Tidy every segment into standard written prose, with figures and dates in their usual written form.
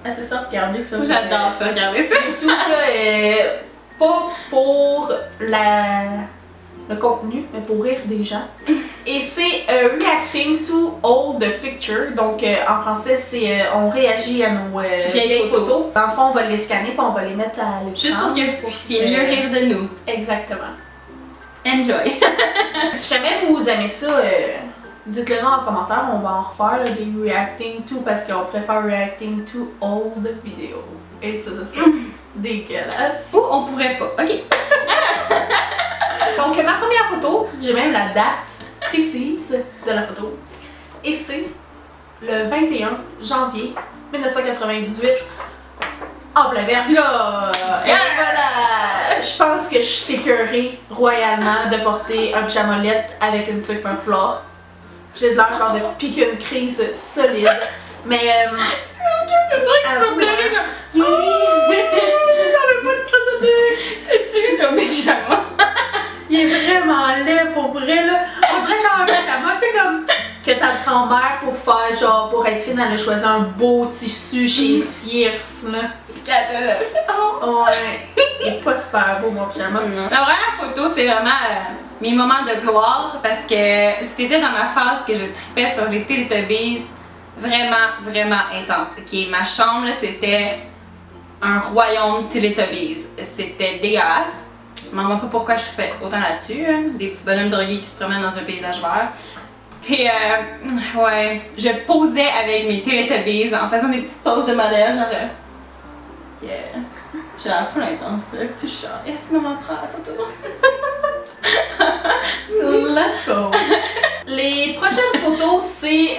Ah, c'est ça, regardez ça. J'adore ça, regardez ça. Tout là, pas pour le contenu, mais pour rire des gens. Et c'est Reacting to Old Pictures. Donc en français, c'est on réagit à nos vieilles photos. Dans le fond, on va les scanner puis on va les mettre à l'écran. Juste pour que vous puissiez mieux rire de nous. Exactement. Enjoy! Si jamais vous aimez ça, dites-le nous en commentaire, on va en refaire là, des reacting to parce qu'on préfère reacting to old vidéos. Et ça serait dégueulasse. Ou on pourrait pas. Ok. Donc ma première photo, j'ai même la date précise de la photo. Et c'est le 21 janvier 1998. En plein verglas! Et voilà! Je pense que je suis écœurée royalement de porter un pyjama-lette avec une sucre un flore. J'ai de l'air genre de piquer une crise solide. Mais On dirait que tu vas pleurer là. j'avais pas de crédit. T'as-tu vu ton pyjama? Il est vraiment laid pour vrai là. On dirait genre un pyjama, tu sais comme que ta grand-mère pour faire genre pour être fine, elle a choisi un beau tissu chez Sears là. Oh. Ouais. Il est pas super beau mon pyjama. Ma première photo, c'est vraiment mes moments de gloire parce que c'était dans ma phase que je tripais sur les Teletubbies vraiment, vraiment intense. Ok, ma chambre, là, c'était un royaume Teletubbies. C'était dégueulasse. Je m'en demande pas pourquoi je tripais autant là-dessus. Hein. Des petits bonhommes drogués qui se promènent dans un paysage vert. Puis, ouais, je posais avec mes Teletubbies en faisant des petites poses de modèle, genre. Yeah. J'ai la full intense, que tu chantes. Yes, maman, prends la photo. Let's go! Les prochaines photos, c'est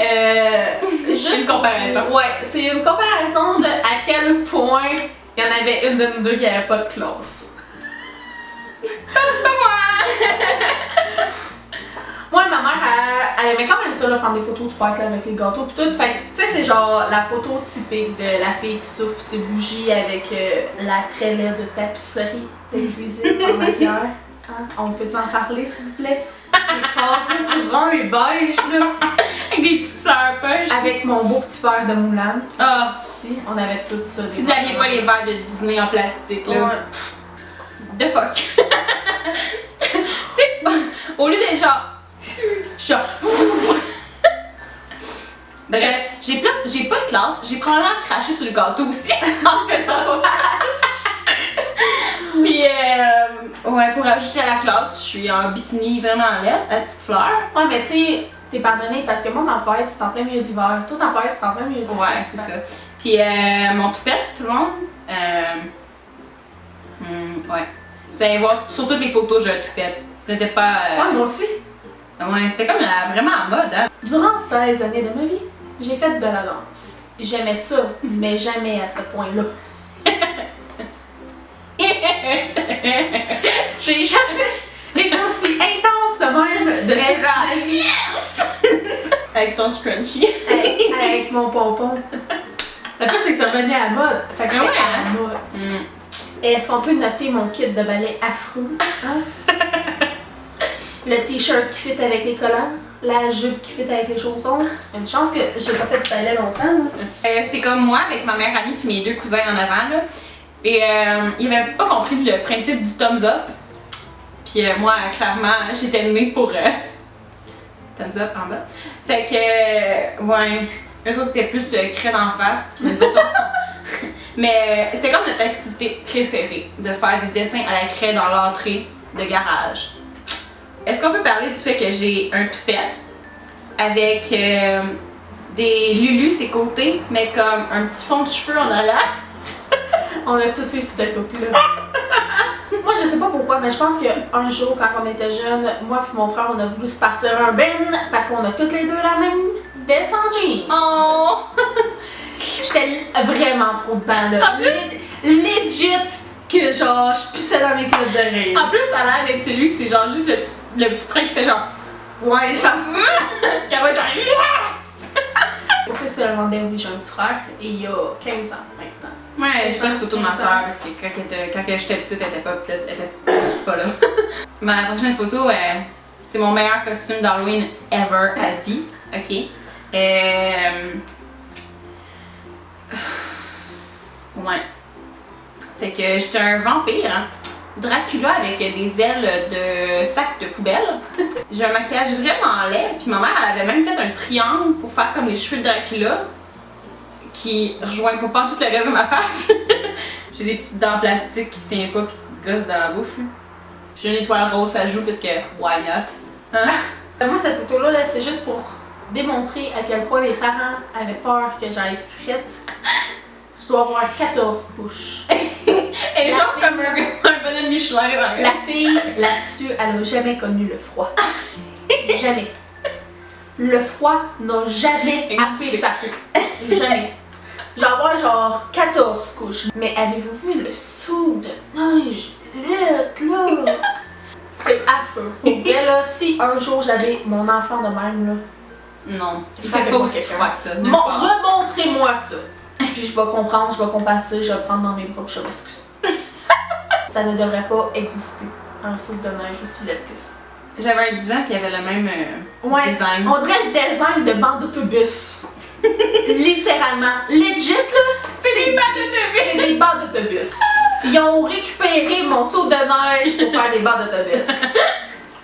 juste une comparaison. Ouais, c'est une comparaison de à quel point il y en avait une de nous deux qui n'avait pas de classe. C'est pas moi! Moi, ma mère, elle aimait quand même ça, là, prendre des photos du parc là, avec les gâteaux pis tout. Fait que, tu sais, c'est genre la photo typique de la fille qui souffle ses bougies avec la très laide de tapisserie de cuisine en arrière. Hein? On peut-tu en parler, s'il vous plaît? Les carreaux brun et beige, là. Avec des petites fleurs poches. Avec mon beau petit verre de Moulin. Ah! Ici, on avait tout ça. Si vous n'aviez pas les verres de Disney en plastique, là. Ouais. The fuck! Tu sais, au lieu d'être genre. Je suis genre. Bref, j'ai pas de classe, j'ai probablement craché sur le gâteau aussi en faisant ça. Puis, ouais, pour ajouter à la classe, je suis en bikini vraiment laide, à petite fleur. Ouais, mais tu sais, t'es pardonné parce que moi, ma fête, c'est en plein milieu de l'hiver. Toi, ta fête, c'est en plein milieu de l'hiver. Ouais, c'est ça. Puis, mon toupette, tout le monde. Ouais. Vous allez voir, sur toutes les photos, j'ai un toupette. C'était pas. Ouais, moi aussi. Ouais, c'était comme vraiment en mode, hein. Durant 16 années de ma vie, j'ai fait de la danse. J'aimais ça, mais jamais à ce point-là. J'ai jamais été aussi intense de même de genre, yes! Avec ton scrunchie. avec mon pompon. Le pire, c'est que ça revenait à la mode. Fait que j'étais à la mode. Et est-ce qu'on peut noter mon kit de ballet affreux? Hein? Le t-shirt qui fit avec les collants, la jupe qui fit avec les chaussons. Une chance que j'ai pas fait de ballet longtemps. C'est comme moi avec ma meilleure amie puis mes deux cousins en avant là. Et ils avaient pas compris le principe du thumbs up. Puis moi, clairement, j'étais née pour thumbs up en bas. Fait que, ouais, eux autres étaient plus crête en face. Puis nous autres, mais c'était comme notre activité préférée, de faire des dessins à la craie dans l'entrée de garage. Est-ce qu'on peut parler du fait que j'ai un toupette avec des lulus ses côtés, mais comme un petit fond de cheveux en arrière? On a tous eu cette couple-là. Moi, je sais pas pourquoi, mais je pense qu'un jour, quand on était jeunes, moi et mon frère, on a voulu se partir un ben parce qu'on a toutes les deux la même baisse en jeans. Oh! J'étais vraiment trop dedans, là. Legit que genre, je pissais dans mes clottes de rire. En plus, ça a l'air d'être celui que c'est genre juste le petit trait qui fait genre. Ouais, genre. Qui va genre. Yes! C'est pour ça que tu l'as demandé, oui, j'ai un petit frère, et il y a 15 ans maintenant. Ouais, j'ai pas de photo de ma soeur parce que quand j'étais petite, elle était pas petite, elle était juste pas là. Ma prochaine photo, c'est mon meilleur costume d'Halloween ever à vie. Ok. Ouais. Fait que j'étais un vampire, hein. Dracula avec des ailes de sac de poubelle. J'ai un maquillage vraiment laid, puis ma mère elle avait même fait un triangle pour faire comme les cheveux de Dracula, qui rejoignent pas tout le reste de ma face. J'ai des petites dents plastiques qui tiennent pas pis qui gossent dans la bouche. J'ai une étoile rose à joue parce que why not? Hein? Moi, cette photo-là, là, c'est juste pour démontrer à quel point les parents avaient peur que j'aille frette. Je dois avoir 14 couches. Et genre comme un bonhomme Michelin. La fille, là-dessus, elle n'a jamais connu le froid. Jamais. Le froid n'a jamais happé sa peau. Jamais. Je vais avoir genre 14 couches. Mais avez-vous vu le sou de neige là? C'est affreux. Pour vrai, là, si un jour j'avais mon enfant de même, là. Non, il fait pas aussi froid que ça. Remontrez-moi ça. Puis je vais comprendre, je vais compatir, je vais prendre dans mes bras puis je vais m'excuser. Ça ne devrait pas exister, un saut de neige aussi laid que ça. J'avais un divan qui avait le même design. On dirait le design de banc d'autobus. Littéralement. Legit, là. C'est des bancs d'autobus. C'est des bancs d'autobus. Ils ont récupéré mon saut de neige pour faire des bancs d'autobus.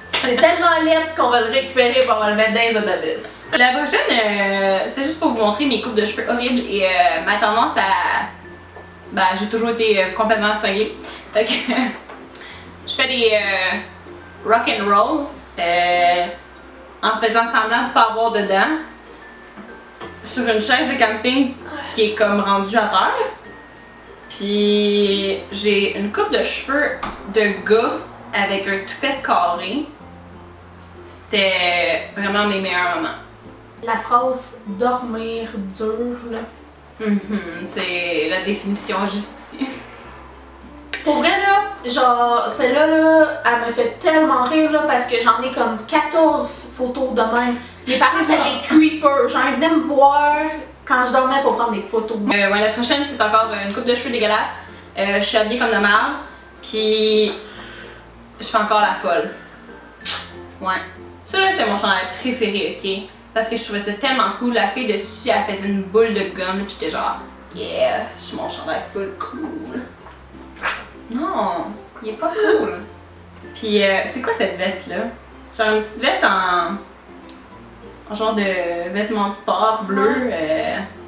C'est tellement laid qu'on va le récupérer et on va le mettre dans les autobus. La prochaine, c'est juste pour vous montrer mes coupes de cheveux horribles et ma tendance à... Ben, j'ai toujours été complètement cinglée. Fait que je fais des rock and roll en faisant semblant de pas avoir de dents sur une chaise de camping qui est comme rendue à terre. Puis j'ai une coupe de cheveux de gars avec un toupette carré. C'était vraiment mes meilleurs moments. La phrase dormir dur, là. C'est la définition juste ici. Pour vrai, là, genre, celle-là, là, elle me fait tellement rire, là, parce que j'en ai comme 14 photos de même. Mes parents étaient des creepers. Genre, ils venaient me voir quand je dormais pour prendre des photos. Ouais, la prochaine, c'est encore une coupe de cheveux dégueulasse. Je suis habillée comme de merde, puis je fais encore la folle. Ouais. Ça, là, c'était mon chandail préféré, ok? Parce que je trouvais ça tellement cool. La fille dessus, elle faisait une boule de gomme, puis j'étais genre, yeah, je suis mon chandail full cool. Non, il est pas cool. Puis, c'est quoi cette veste-là? Genre une petite veste en genre de vêtements de sport bleu,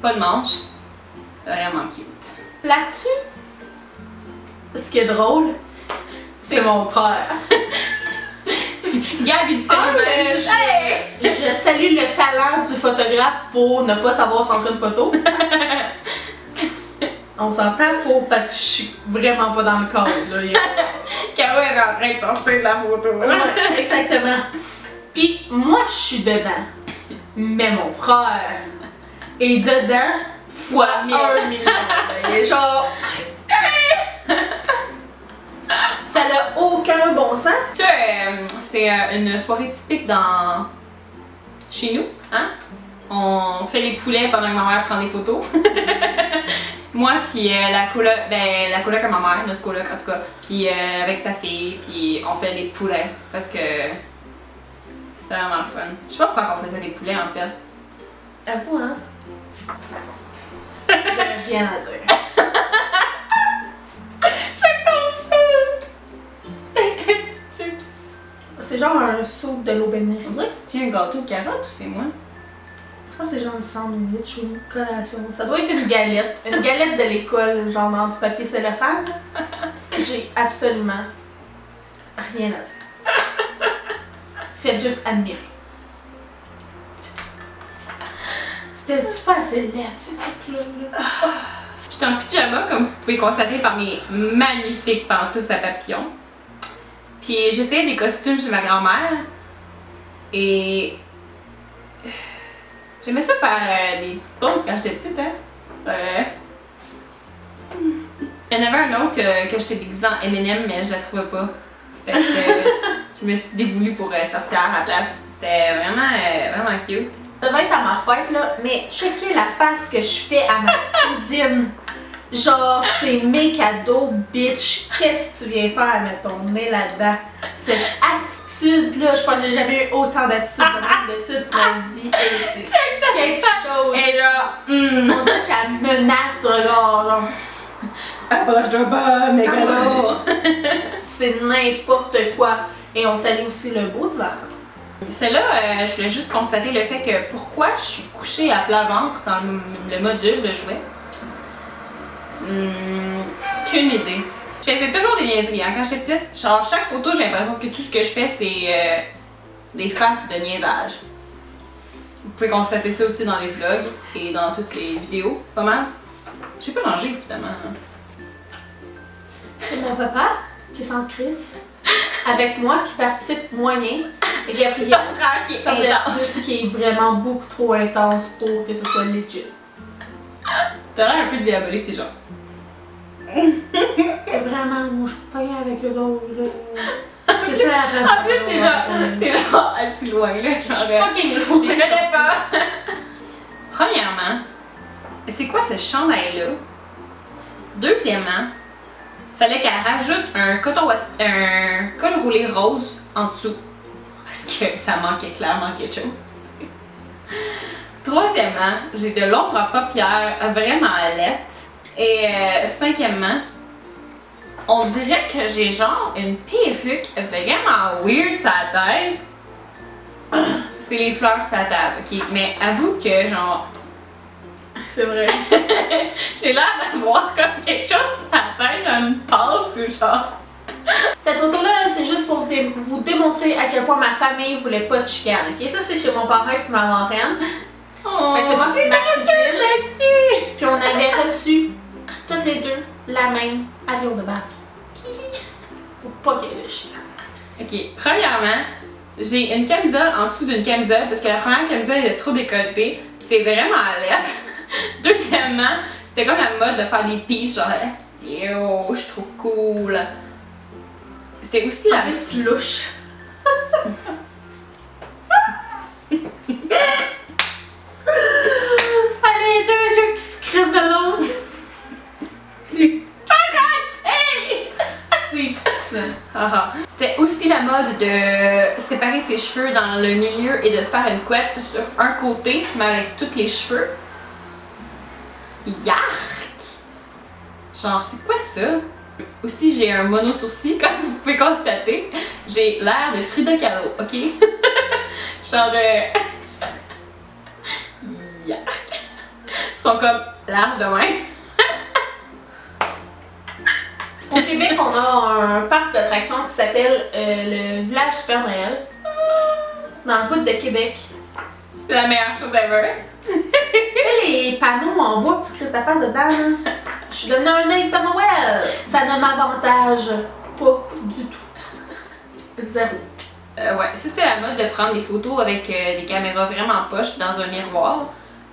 pas de manches. Vraiment cute. Là-dessus, ce qui est drôle, c'est mon frère. Gabi dit je salue le talent du photographe pour ne pas savoir s'en faire une photo. On s'entend pour parce que je suis vraiment pas dans le cadre. Caro est en train de sortir de la photo. Ouais, exactement. Puis moi je suis dedans. Mais mon frère est dedans fois 1 million. Il est genre. Ça n'a aucun bon sens. Tu sais, c'est une soirée typique dans... chez nous, hein? On fait les poulets pendant que ma mère prend des photos. Moi puis la coloc à ma mère, notre coloc en tout cas, puis avec sa fille, puis on fait les poulets parce que c'est vraiment le fun. Je sais pas pourquoi on faisait des poulets en fait. Avoue, hein? J'avais rien à dire. C'est genre un soupe de l'eau bénite. On dirait que tu tiens un gâteau de carotte ou c'est moi? Je pense que c'est genre une sandwich ou une collation. Ça doit être une galette. Une galette de l'école, genre dans du papier cellophane. J'ai absolument rien à dire. Faites juste admirer. C'était-tu pas assez laid, ces trucs-là? J'étais en pyjama, comme vous pouvez constater par mes magnifiques pantoufles à papillons. Puis j'essayais des costumes chez ma grand-mère. Et j'aimais ça faire des petites poses quand j'étais petite, hein. Il y en avait un autre que j'étais déguisée en M&M, mais je la trouvais pas. Fait que je me suis dévoulue pour sorcière à la place. C'était vraiment cute. Ça devait être à ma fête, là, mais checkez la face que je fais à ma cousine. Genre, c'est mes cadeaux, bitch. Qu'est-ce que tu viens faire à mettre ton nez là-dedans? Cette attitude-là, je pense que j'ai jamais eu autant d'attitude de toute ma vie. Et c'est quelque chose. Et là, On dirait que j'ai la menace sur le regard, genre. Approche de bas, mégalo! C'est n'importe quoi. Et on salue aussi le beau d'hiver. Celle-là, je voulais juste constater le fait que pourquoi je suis couchée à plat ventre dans le module de jouet. Qu'une idée. Je faisais toujours des niaiseries hein, quand j'étais petite. Genre, chaque photo, j'ai l'impression que tout ce que je fais, c'est des faces de niaisage. Vous pouvez constater ça aussi dans les vlogs et dans toutes les vidéos, pas mal. J'ai pas mangé, évidemment. C'est mon papa qui s'en crisse avec moi qui participe moyen et qui a pris Ton frère qui est intense. qui est vraiment beaucoup trop intense pour que ce soit legit. T'as l'air un peu diabolique, t'es genre. Vraiment, moi je suis pas bien avec eux autres. Là. C'est la En plus, t'es genre assis loin, là. Je suis pas bien Je les connais pas. Premièrement, c'est quoi ce chandail-là? Deuxièmement, fallait qu'elle rajoute un col roulé rose en dessous. Parce que ça manquait clairement quelque chose. Troisièmement, j'ai de l'ombre à paupières vraiment laites. Et cinquièmement, on dirait que j'ai genre une perruque vraiment weird sur la tête. C'est les fleurs sur la table, ok? Mais avoue que genre... C'est vrai. J'ai l'air d'avoir comme quelque chose sur la tête, genre une passe ou genre... Cette photo-là, c'est juste pour vous démontrer à quel point ma famille voulait pas de chicane, ok? Ça, c'est chez mon parrain et ma marraine. Oh, Fait que c'est moi et ma cousine. là-dessus! Puis on avait reçu, toutes les deux, la même avion de Barbie. Pour pas qu'il y ait de chicane. Ok, premièrement, j'ai une camisole en dessous d'une camisole parce que la première camisole était trop décolletée. C'est vraiment à l'aide. Deuxièmement, c'était comme la mode de faire des pieces, genre, yo, je suis trop cool. C'était aussi En la. plus, tu louches. Allez, deux yeux qui se crissent de l'autre. C'est pissant. C'était aussi la mode de séparer ses cheveux dans le milieu et de se faire une couette sur un côté, mais avec tous les cheveux. Yark! Genre, c'est quoi ça? Aussi, j'ai un mono-sourcil, comme vous pouvez constater. J'ai l'air de Frida Kahlo, ok? Genre, yark! Ils sont comme larges de même. Au Québec, on a un parc d'attractions qui s'appelle le Village du Père Noël. Dans le bout de Québec. C'est la meilleure chose ever. Tu sais, les panneaux en bois que tu crisses ta face dedans, là. Je suis donné un œil de Père Noël. Ça ne m'avantage pas du tout. Zéro. Ouais, ça c'est la mode de prendre des photos avec des caméras vraiment poches dans un miroir.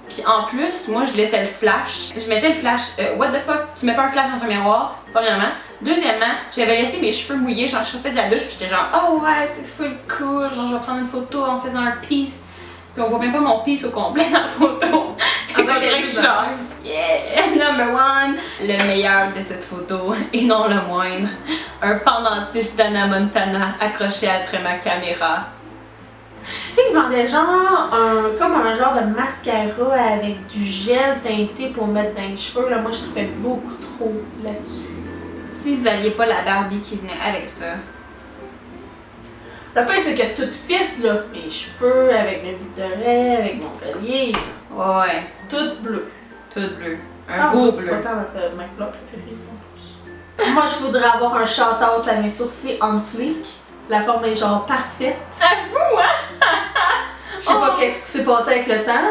Puis en plus, moi je laissais le flash. Je mettais le flash. What the fuck? Tu mets pas un flash dans un miroir? Premièrement. Deuxièmement, j'avais laissé mes cheveux mouillés, genre je sortais de la douche, puis j'étais genre, oh ouais, c'est full cool. Genre je vais prendre une photo en faisant un piece. Puis on voit même pas mon piece au complet dans la photo. Fait qu'on dirait que je suis genre, yeah, number one. Le meilleur de cette photo, et non le moindre, un pendentif d'Anna Montana accroché après ma caméra. Tu sais, ils vendaient genre comme un genre de mascara avec du gel teinté pour mettre dans les cheveux. Là, moi, je trippais beaucoup trop là-dessus. Si vous aviez pas la Barbie qui venait avec ça. Le pire, c'est que tout fit, là. Mes cheveux, avec mes boucles d'oreilles, avec mon collier. Ouais, Tout bleu. tout bleu. Un beau bleu. C'est pas ma couleur préférée, en plus. Moi, je voudrais avoir un shout-out à mes sourcils on fleek. La forme est genre parfaite. Avoue, hein? Je sais pas qu'est-ce qui s'est passé avec le temps, là.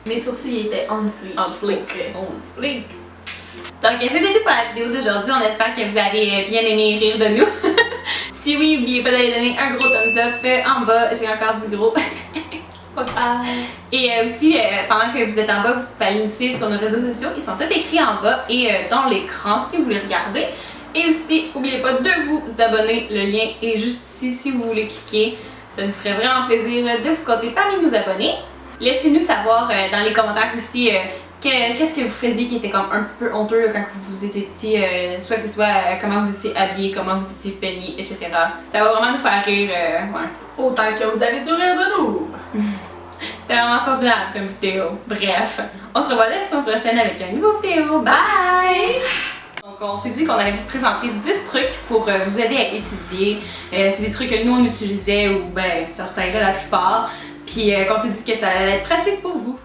Mes sourcils étaient on fleek. On fleek. On fleek. Donc, c'était tout pour la vidéo d'aujourd'hui. On espère que vous avez bien aimé rire de nous. Si oui, n'oubliez pas d'aller donner un gros thumbs up en bas. J'ai encore du gros. Et aussi, pendant que vous êtes en bas, vous pouvez aller nous suivre sur nos réseaux sociaux. Ils sont tous écrits en bas et dans l'écran si vous voulez regarder. Et aussi, n'oubliez pas de vous abonner. Le lien est juste ici si vous voulez cliquer. Ça nous ferait vraiment plaisir de vous compter parmi nos abonnés. Laissez-nous savoir dans les commentaires aussi qu'est-ce que vous faisiez qui était comme un petit peu honteux quand vous étiez petit, soit que ce soit comment vous étiez habillé, comment vous étiez peigné, etc. Ça va vraiment nous faire rire, ouais. Autant que vous avez du rire de nous. C'était vraiment formidable comme vidéo. Bref, on se revoit la semaine prochaine avec une nouvelle vidéo. Bye! on s'est dit qu'on allait vous présenter 10 trucs pour vous aider à étudier. C'est des trucs que nous on utilisait ou ben certains là la plupart. Puis qu'on s'est dit que ça allait être pratique pour vous.